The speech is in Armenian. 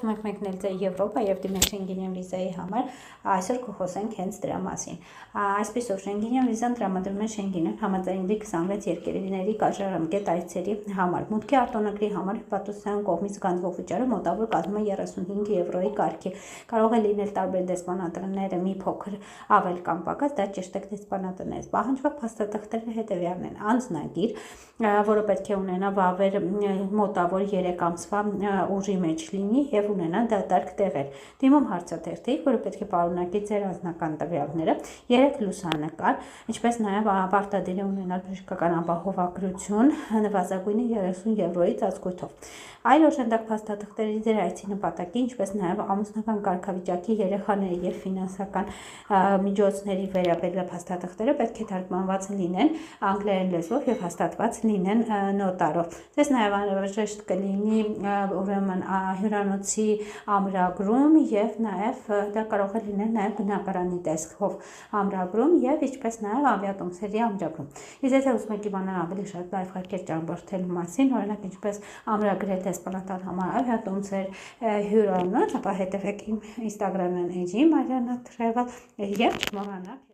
Մենք մեկնել է Եվրոպա եւ դիմել Շենգենյան վիզայի համար, այսօր կխոսենք հենց դրա մասին։ Այսպիսով Շենգենյան վիզան տրամադրում է Շենգենը համաձայնագրի 26 երկրների կարճաժամկետ այցերի համար։ Մուտքի արտոնագրի համար հպատոսության կողմից գանձվող վճարը մոտավոր կազմում է 35 եվրոյի կարգի։ Կարող է լինել տարբեր դեսպանատները մի փոքր ավել կամ պակաս, դա ճշտեք դեսպանատներից։ Պահանջված փաստաթղթերը հետևյալն են՝ անձնագիր, որը պետք է ունենա վավեր մոտավոր 3 ամսվա ուժի մեջ լինի եւ ունենա դատարկ տեղեր, դիմում հարցաթերթիկ, որը պետք է պարունակի ձեր անձնական տվյալները, 3 լուսանկար, ինչպես նաեւ պարտադիր է ունենալ բժշկական ապահովագրություն, նվազագույնը 30 եվրոյի ծածկույթով։ Այլ օժանդակ փաստաթղթերի ձեր այցի նպատակի, ինչպես նաեւ ամուսնական կարգավիճակի, երեխաների եւ ֆինանսական միջոցների վերաբերյալ փաստաթղթերը պետք է թարգմանված լինեն անգլերեն լեզվով եւ հաստատված լինեն նոտարով։ Դες նաեւ անհրաժեշտ կլինի ուրեմն հյուրանոցի ամրագրում եւ նաեւ դա կարող է լինել նաեւ բնակարանի տեսքով ամրագրում եւ ինչպես նաեւ ավիատոմսերի ամրագրում։ Իսկ եթե ուզում եք իմանալ ավելի շատ լայվ խաղեր ճամփորդելու մասին, օրինակ ինչպես ամրագրել դեսպանատան համար ավիատոմսեր, հյուրանոց, ապա հետևեք իմ Instagram-յան էջի Մարիանա Travel եւ չմոռանաք